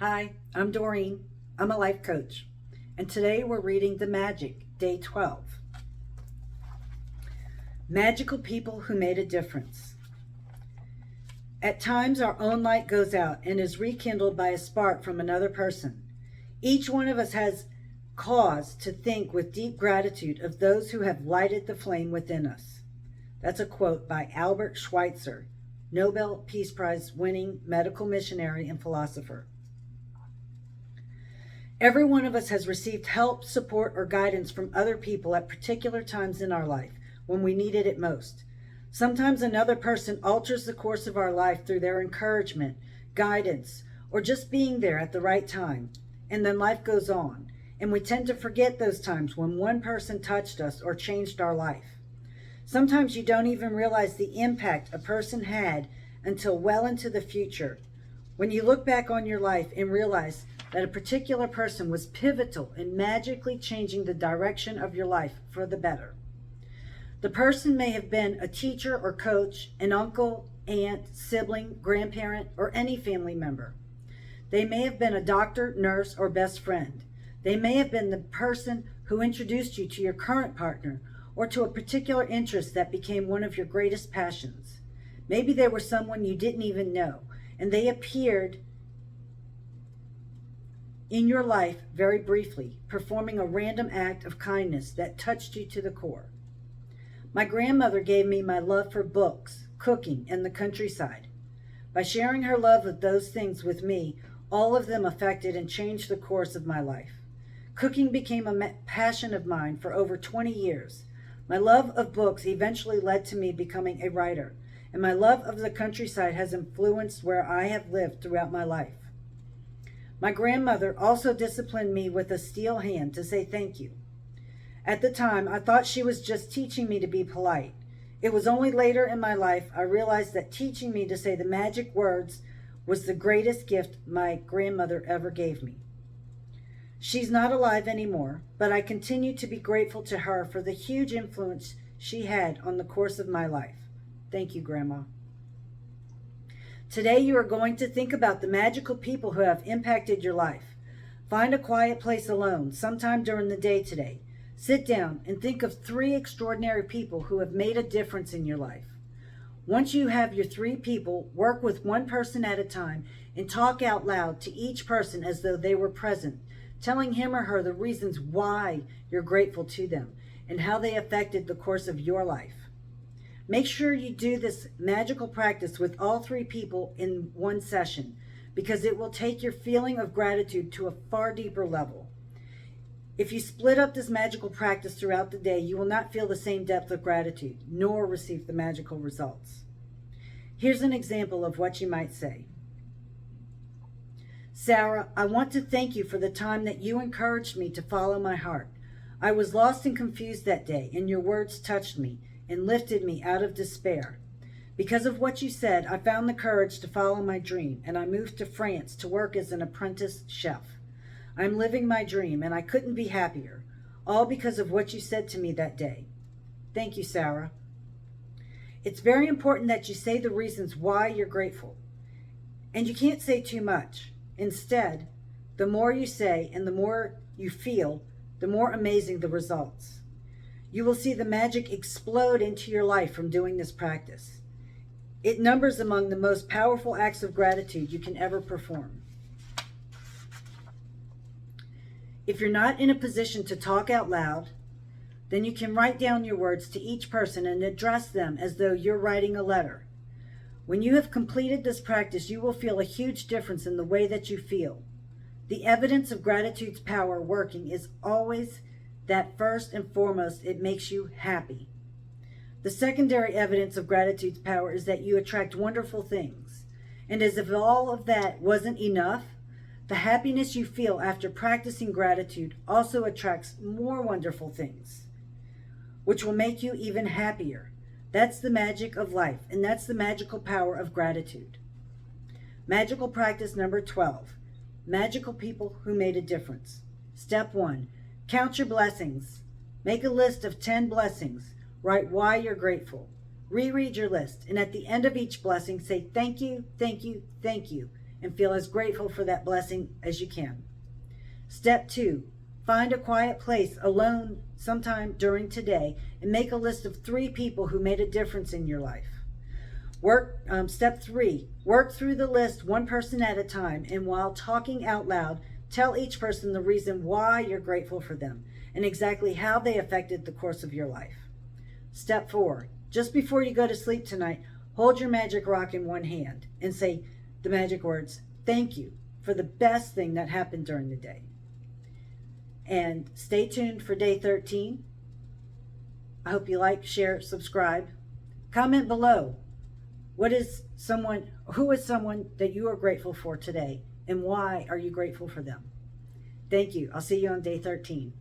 Hi, I'm Doreen. I'm a life coach, and today we're reading The Magic, Day 12. Magical people who made a difference. At times, our own light goes out and is rekindled by a spark from another person. Each one of us has cause to think with deep gratitude of those who have lighted the flame within us. That's a quote by Albert Schweitzer, Nobel Peace Prize winning medical missionary and philosopher. Every one of us has received help, support, or guidance from other people at particular times in our life when we needed it most. Sometimes another person alters the course of our life through their encouragement, guidance, or just being there at the right time. And then life goes on, and we tend to forget those times when one person touched us or changed our life. Sometimes you don't even realize the impact a person had until well into the future, when you look back on your life and realize that a particular person was pivotal in magically changing the direction of your life for the better. The person may have been a teacher or coach, an uncle, aunt, sibling, grandparent, or any family member. They may have been a doctor, nurse, or best friend. They may have been the person who introduced you to your current partner or to a particular interest that became one of your greatest passions. Maybe they were someone you didn't even know, and they appeared in your life very briefly, performing a random act of kindness that touched you to the core. My grandmother gave me my love for books, cooking, and the countryside. By sharing her love of those things with me, all of them affected and changed the course of my life. Cooking became a passion of mine for over 20 years. My love of books eventually led to me becoming a writer, and my love of the countryside has influenced where I have lived throughout my life. My grandmother also disciplined me with a steel hand to say thank you. At the time, I thought she was just teaching me to be polite. It was only later in my life I realized that teaching me to say the magic words was the greatest gift my grandmother ever gave me. She's not alive anymore, but I continue to be grateful to her for the huge influence she had on the course of my life. Thank you, Grandma. Today you are going to think about the magical people who have impacted your life. Find a quiet place alone sometime during the day today. Sit down and think of 3 extraordinary people who have made a difference in your life. Once you have your 3 people, work with one person at a time and talk out loud to each person as though they were present, telling him or her the reasons why you're grateful to them and how they affected the course of your life. Make sure you do this magical practice with all 3 people in one session, because it will take your feeling of gratitude to a far deeper level. If you split up this magical practice throughout the day, you will not feel the same depth of gratitude, nor receive the magical results. Here's an example of what you might say. Sarah, I want to thank you for the time that you encouraged me to follow my heart. I was lost and confused that day, and your words touched me and lifted me out of despair. Because of what you said, I found the courage to follow my dream, and I moved to France to work as an apprentice chef. I'm living my dream, and I couldn't be happier, all because of what you said to me that day. Thank you, Sarah. It's very important that you say the reasons why you're grateful, and you can't say too much. Instead, the more you say and the more you feel, the more amazing the results. You will see the magic explode into your life from doing this practice. It numbers among the most powerful acts of gratitude you can ever perform. If you're not in a position to talk out loud, then you can write down your words to each person and address them as though you're writing a letter. When you have completed this practice, you will feel a huge difference in the way that you feel. The evidence of gratitude's power working is always that first and foremost, it makes you happy. The secondary evidence of gratitude's power is that you attract wonderful things. And as if all of that wasn't enough, the happiness you feel after practicing gratitude also attracts more wonderful things, which will make you even happier. That's the magic of life, and that's the magical power of gratitude. Magical practice number 12. Magical people who made a difference. Step 1. Count your blessings. Make a list of 10 blessings. Write why you're grateful. Reread your list, and at the end of each blessing, say thank you, thank you, thank you, and feel as grateful for that blessing as you can. Step 2, find a quiet place alone sometime during today and make a list of 3 people who made a difference in your life. Step 3, work through the list one person at a time, and while talking out loud, tell each person the reason why you're grateful for them and exactly how they affected the course of your life. Step 4, just before you go to sleep tonight, hold your magic rock in one hand and say the magic words, "Thank you for the best thing that happened during the day." And stay tuned for day 13. I hope you like, share, subscribe. Comment below. Who is someone that you are grateful for today, and why are you grateful for them? Thank you. I'll see you on day 13.